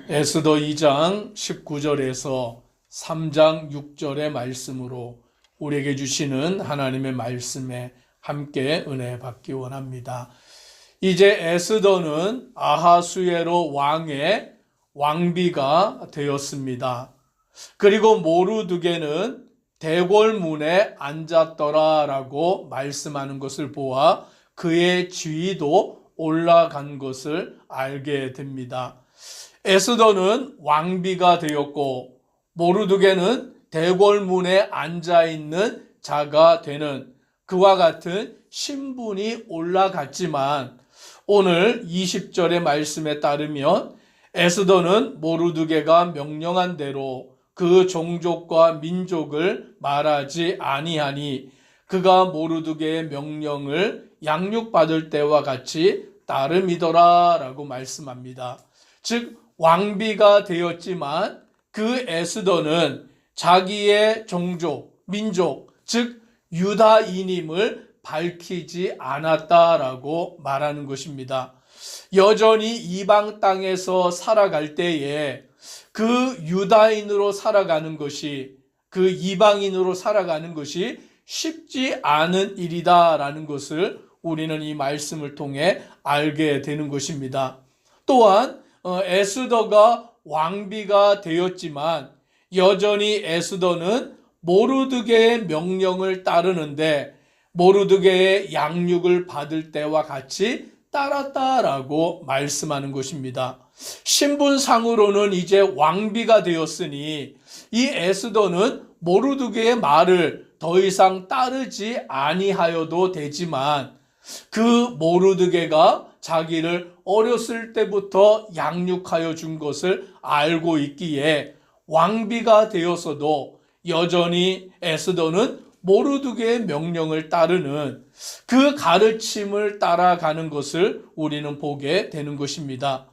에스더 2장 19절에서 3장 6절의 말씀으로 우리에게 주시는 하나님의 말씀에 함께 은혜 받기 원합니다. 이제 에스더는 아하수에로 왕의 왕비가 되었습니다. 그리고 모르드게는 대궐문에 앉았더라라고 말씀하는 것을 보아 그의 지위도 올라간 것을 알게 됩니다. 에스더는 왕비가 되었고 모르드게는 대궐문에 앉아있는 자가 되는 그와 같은 신분이 올라갔지만 오늘 20절의 말씀에 따르면 에스더는 모르드게가 명령한 대로 그 종족과 민족을 말하지 아니하니 그가 모르드게의 명령을 양육받을 때와 같이 따름이더라 라고 말씀합니다. 즉 왕비가 되었지만 그 에스더는 자기의 종족, 민족, 즉 유다인임을 밝히지 않았다라고 말하는 것입니다. 여전히 이방 땅에서 살아갈 때에 그 유다인으로 살아가는 것이, 그 이방인으로 살아가는 것이 쉽지 않은 일이다라는 것을 우리는 이 말씀을 통해 알게 되는 것입니다. 또한 에스더가 왕비가 되었지만 여전히 에스더는 모르드게의 명령을 따르는데 모르드게의 양육을 받을 때와 같이 따랐다라고 말씀하는 것입니다. 신분상으로는 이제 왕비가 되었으니 이 에스더는 모르드게의 말을 더 이상 따르지 아니하여도 되지만 그 모르드게가 자기를 어렸을 때부터 양육하여 준 것을 알고 있기에 왕비가 되어서도 여전히 에스더는 모르드게의 명령을 따르는 그 가르침을 따라가는 것을 우리는 보게 되는 것입니다.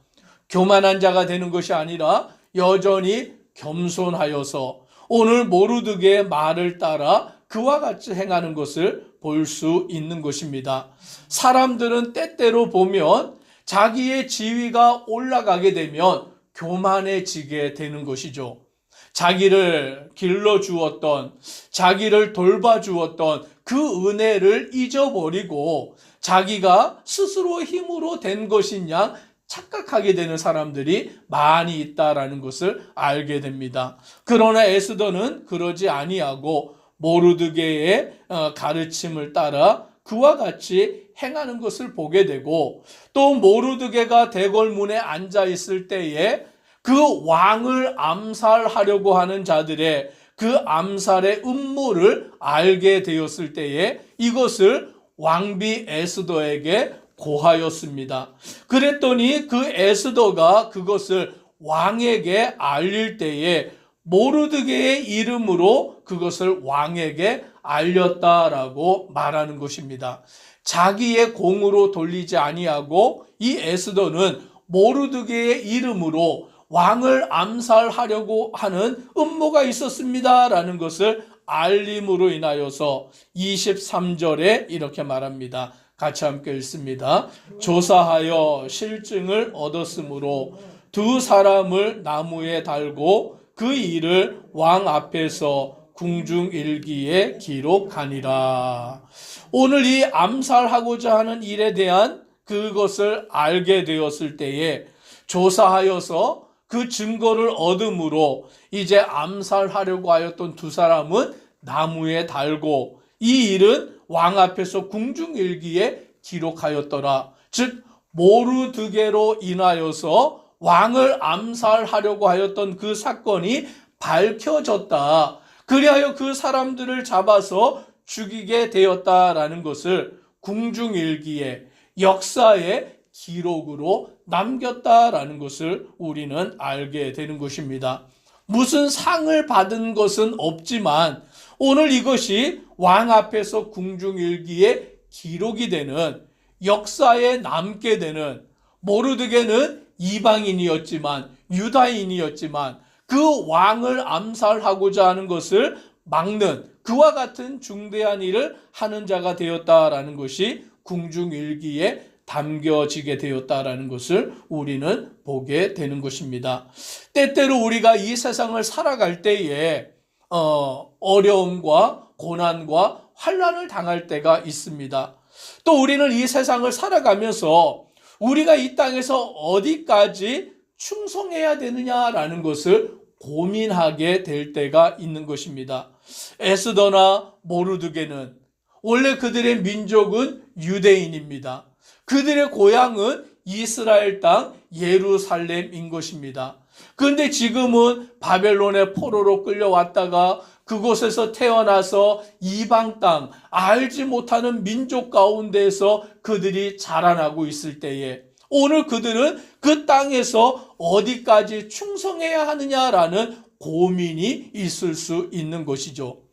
교만한 자가 되는 것이 아니라 여전히 겸손하여서 오늘 모르드게의 말을 따라 그와 같이 행하는 것을 볼 수 있는 것입니다. 사람들은 때때로 보면 자기의 지위가 올라가게 되면 교만해지게 되는 것이죠. 자기를 길러주었던, 자기를 돌봐주었던 그 은혜를 잊어버리고 자기가 스스로 힘으로 된 것이냐 착각하게 되는 사람들이 많이 있다라는 것을 알게 됩니다. 그러나 에스더는 그러지 아니하고 모르드게의 가르침을 따라 그와 같이 행하는 것을 보게 되고 또 모르드게가 대궐문에 앉아 있을 때에 그 왕을 암살하려고 하는 자들의 그 암살의 음모를 알게 되었을 때에 이것을 왕비 에스더에게 고하였습니다. 그랬더니 그 에스더가 그것을 왕에게 알릴 때에 모르드게의 이름으로 그것을 왕에게 알렸다라고 말하는 것입니다. 자기의 공으로 돌리지 아니하고 이 에스더는 모르드게의 이름으로 왕을 암살하려고 하는 음모가 있었습니다라는 것을 알림으로 인하여서 23절에 이렇게 말합니다. 같이 함께 읽습니다. 조사하여 실증을 얻었으므로 두 사람을 나무에 달고 그 일을 왕 앞에서 궁중일기에 기록하니라. 오늘 이 암살하고자 하는 일에 대한 그것을 알게 되었을 때에 조사하여서 그 증거를 얻음으로 이제 암살하려고 하였던 두 사람은 나무에 달고 이 일은 왕 앞에서 궁중일기에 기록하였더라. 즉 모르드게로 인하여서 왕을 암살하려고 하였던 그 사건이 밝혀졌다. 그리하여 그 사람들을 잡아서 죽이게 되었다라는 것을 궁중일기에 역사의 기록으로 남겼다라는 것을 우리는 알게 되는 것입니다. 무슨 상을 받은 것은 없지만 오늘 이것이 왕 앞에서 궁중일기에 기록이 되는 역사에 남게 되는 모르드게는 이방인이었지만 유다인이었지만 그 왕을 암살하고자 하는 것을 막는 그와 같은 중대한 일을 하는 자가 되었다라는 것이 궁중일기에 담겨지게 되었다라는 것을 우리는 보게 되는 것입니다. 때때로 우리가 이 세상을 살아갈 때에 어려움과 고난과 환난을 당할 때가 있습니다. 또 우리는 이 세상을 살아가면서 우리가 이 땅에서 어디까지 충성해야 되느냐라는 것을 고민하게 될 때가 있는 것입니다. 에스더나 모르드게는 원래 그들의 민족은 유대인입니다. 그들의 고향은 이스라엘 땅 예루살렘인 것입니다. 그런데 지금은 바벨론의 포로로 끌려왔다가 그곳에서 태어나서 이방 땅, 알지 못하는 민족 가운데에서 그들이 자라나고 있을 때에 오늘 그들은 그 땅에서 어디까지 충성해야 하느냐라는 고민이 있을 수 있는 것이죠.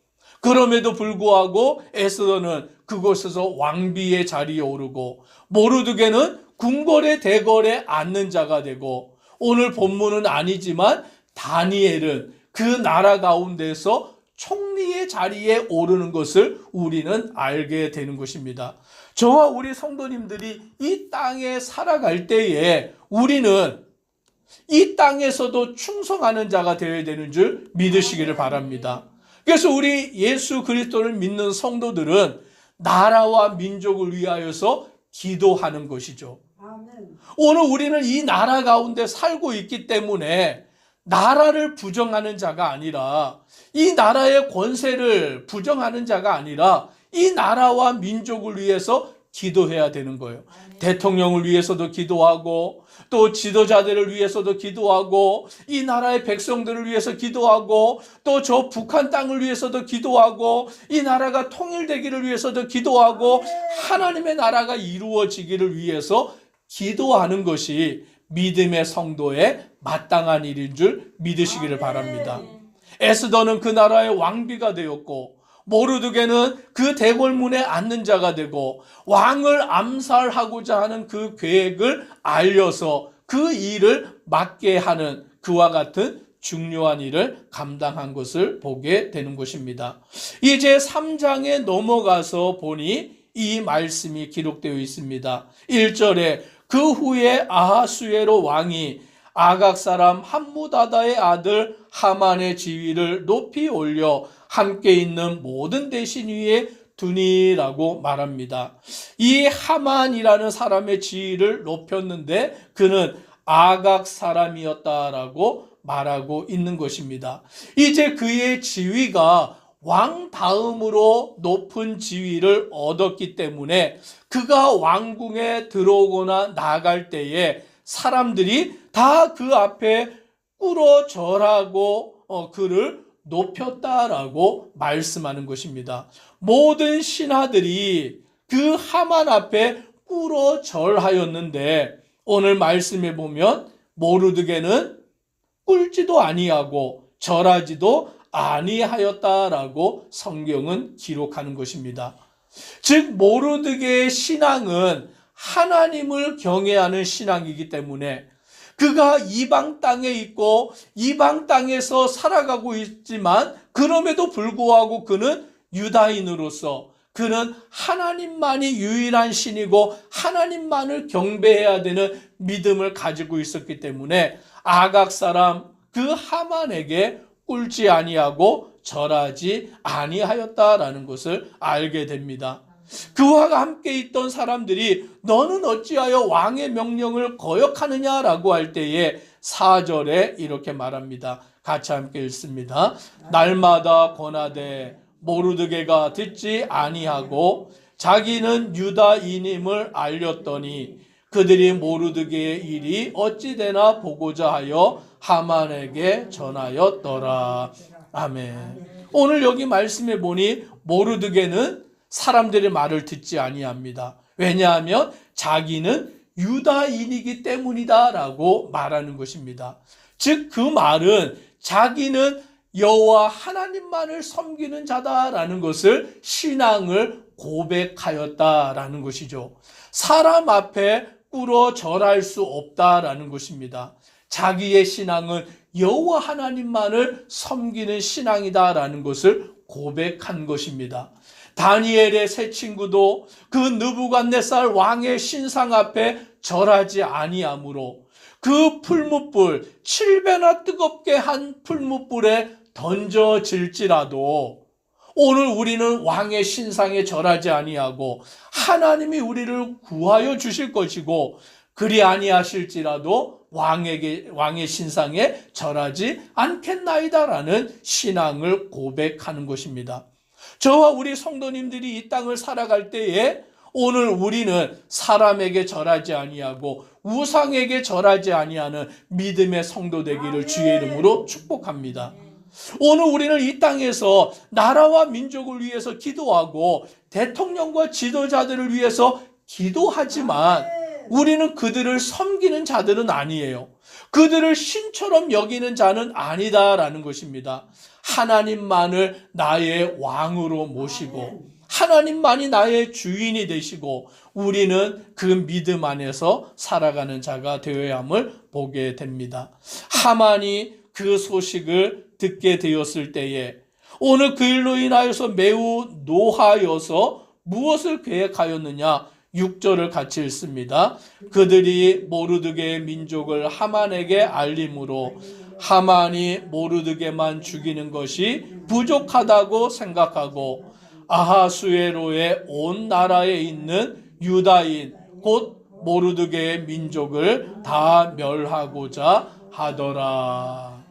그럼에도 불구하고 에스더는 그곳에서 왕비의 자리에 오르고 모르드게는 궁궐의 대궐에 앉는 자가 되고 오늘 본문은 아니지만 다니엘은 그 나라 가운데서 총리의 자리에 오르는 것을 우리는 알게 되는 것입니다. 저와 우리 성도님들이 이 땅에 살아갈 때에 우리는 이 땅에서도 충성하는 자가 되어야 되는 줄 믿으시기를 바랍니다. 그래서 우리 예수 그리스도를 믿는 성도들은 나라와 민족을 위하여서 기도하는 것이죠. 오늘 우리는 이 나라 가운데 살고 있기 때문에 나라를 부정하는 자가 아니라 이 나라의 권세를 부정하는 자가 아니라 이 나라와 민족을 위해서 기도해야 되는 거예요. 대통령을 위해서도 기도하고 또 지도자들을 위해서도 기도하고 이 나라의 백성들을 위해서 기도하고 또 저 북한 땅을 위해서도 기도하고 이 나라가 통일되기를 위해서도 기도하고 하나님의 나라가 이루어지기를 위해서 기도하는 것이 믿음의 성도의 마땅한 일인 줄 믿으시기를 바랍니다. 에스더는 그 나라의 왕비가 되었고 모르드게는 그 대궐문에 앉는 자가 되고 왕을 암살하고자 하는 그 계획을 알려서 그 일을 맡게 하는 그와 같은 중요한 일을 감당한 것을 보게 되는 것입니다. 이제 3장에 넘어가서 보니 이 말씀이 기록되어 있습니다. 1절에 그 후에 아하수에로 왕이 아각 사람 함무다다의 아들 하만의 지위를 높이 올려 함께 있는 모든 대신 위에 두니라고 말합니다. 이 하만이라는 사람의 지위를 높였는데 그는 아각 사람이었다라고 말하고 있는 것입니다. 이제 그의 지위가 왕 다음으로 높은 지위를 얻었기 때문에 그가 왕궁에 들어오거나 나갈 때에 사람들이 다 그 앞에 꿇어 절하고 그를 높였다라고 말씀하는 것입니다. 모든 신하들이 그 하만 앞에 꿇어 절하였는데 오늘 말씀에 보면 모르드게는 꿇지도 아니하고 절하지도 아니하였다라고 성경은 기록하는 것입니다. 즉 모르드게의 신앙은 하나님을 경외하는 신앙이기 때문에 그가 이방 땅에 있고 이방 땅에서 살아가고 있지만 그럼에도 불구하고 그는 유다인으로서 그는 하나님만이 유일한 신이고 하나님만을 경배해야 되는 믿음을 가지고 있었기 때문에 아각 사람 그 하만에게 꿇지 아니하고 절하지 아니하였다라는 것을 알게 됩니다. 그와 함께 있던 사람들이 너는 어찌하여 왕의 명령을 거역하느냐라고 할 때에 4절에 이렇게 말합니다. 같이 함께 읽습니다. 날마다 권하되 모르드게가 듣지 아니하고 자기는 유다인임을 알렸더니 그들이 모르드게의 일이 어찌 되나 보고자 하여 하만에게 전하였더라. 아멘. 오늘 여기 말씀해 보니 모르드게는 사람들의 말을 듣지 아니합니다. 왜냐하면 자기는 유다인이기 때문이다라고 말하는 것입니다. 즉 그 말은 자기는 여호와 하나님만을 섬기는 자다라는 것을 신앙을 고백하였다라는 것이죠. 사람 앞에 꿇어 절할 수 없다라는 것입니다. 자기의 신앙은 여호와 하나님만을 섬기는 신앙이다라는 것을 고백한 것입니다. 다니엘의 세 친구도 그 느부갓네살 왕의 신상 앞에 절하지 아니하므로 그 풀무불 7배나 뜨겁게 한 풀무불에 던져질지라도 오늘 우리는 왕의 신상에 절하지 아니하고 하나님이 우리를 구하여 주실 것이고 그리 아니하실지라도 왕의 신상에 절하지 않겠나이다라는 신앙을 고백하는 것입니다. 저와 우리 성도님들이 이 땅을 살아갈 때에 오늘 우리는 사람에게 절하지 아니하고 우상에게 절하지 아니하는 믿음의 성도 되기를 주의 이름으로 축복합니다. 오늘 우리는 이 땅에서 나라와 민족을 위해서 기도하고 대통령과 지도자들을 위해서 기도하지만 우리는 그들을 섬기는 자들은 아니에요. 그들을 신처럼 여기는 자는 아니다라는 것입니다. 하나님만을 나의 왕으로 모시고 하나님만이 나의 주인이 되시고 우리는 그 믿음 안에서 살아가는 자가 되어야 함을 보게 됩니다. 하만이 그 소식을 듣게 되었을 때에 오늘 그 일로 인하여서 매우 노하여서 무엇을 계획하였느냐? 6절을 같이 읽습니다. 그들이 모르드게의 민족을 하만에게 알림으로 하만이 모르드게만 죽이는 것이 부족하다고 생각하고 아하수에로의 온 나라에 있는 유다인 곧 모르드게의 민족을 다 멸하고자 하더라.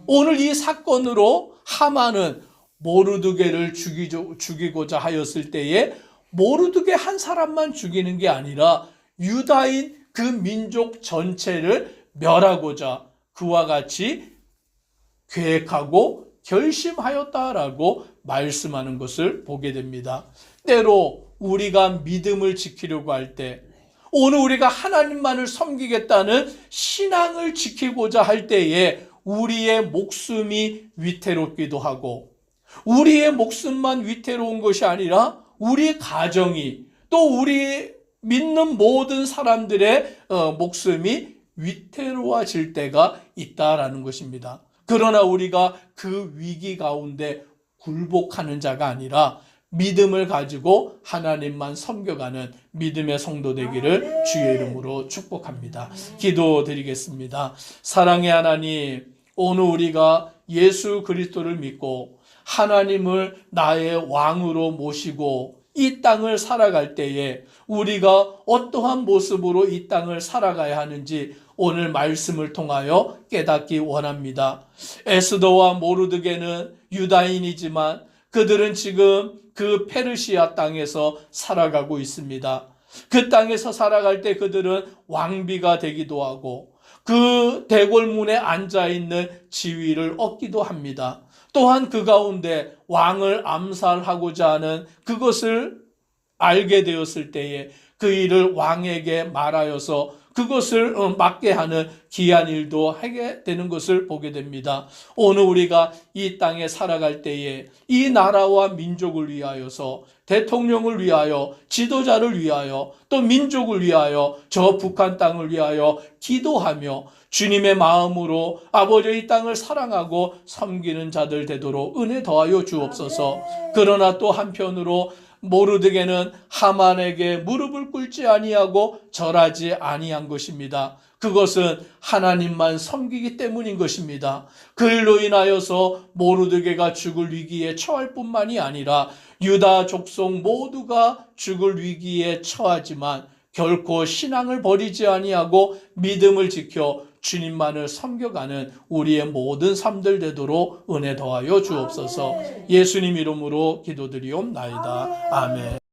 오늘 이 사건으로 하만은 모르드게를 죽이고자 하였을 때에 모르드게 한 사람만 죽이는 게 아니라 유다인 그 민족 전체를 멸하고자 그와 같이 계획하고 결심하였다라고 말씀하는 것을 보게 됩니다. 때로 우리가 믿음을 지키려고 할 때 오늘 우리가 하나님만을 섬기겠다는 신앙을 지키고자 할 때에 우리의 목숨이 위태롭기도 하고 우리의 목숨만 위태로운 것이 아니라 우리 가정이 또 우리 믿는 모든 사람들의 목숨이 위태로워질 때가 있다라는 것입니다. 그러나 우리가 그 위기 가운데 굴복하는 자가 아니라 믿음을 가지고 하나님만 섬겨가는 믿음의 성도 되기를 주의 이름으로 축복합니다. 기도드리겠습니다. 사랑의 하나님, 오늘 우리가 예수 그리스도를 믿고 하나님을 나의 왕으로 모시고 이 땅을 살아갈 때에 우리가 어떠한 모습으로 이 땅을 살아가야 하는지 오늘 말씀을 통하여 깨닫기 원합니다. 에스더와 모르드게는 유다인이지만 그들은 지금 그 페르시아 땅에서 살아가고 있습니다. 그 땅에서 살아갈 때 그들은 왕비가 되기도 하고 그 대궐문에 앉아있는 지위를 얻기도 합니다. 또한 그 가운데 왕을 암살하고자 하는 그것을 알게 되었을 때에 그 일을 왕에게 말하여서 그것을 막게 하는 기이한 일도 하게 되는 것을 보게 됩니다. 오늘 우리가 이 땅에 살아갈 때에 이 나라와 민족을 위하여서 대통령을 위하여 지도자를 위하여 또 민족을 위하여 저 북한 땅을 위하여 기도하며 주님의 마음으로 아버지 이 땅을 사랑하고 섬기는 자들 되도록 은혜 더하여 주옵소서. 그러나 또 한편으로 모르드게는 하만에게 무릎을 꿇지 아니하고 절하지 아니한 것입니다. 그것은 하나님만 섬기기 때문인 것입니다. 그 일로 인하여서 모르드게가 죽을 위기에 처할 뿐만이 아니라 유다 족속 모두가 죽을 위기에 처하지만 결코 신앙을 버리지 아니하고 믿음을 지켜 주님만을 섬겨가는 우리의 모든 삶들 되도록 은혜 더하여 주옵소서. 예수님 이름으로 기도드리옵나이다. 아멘.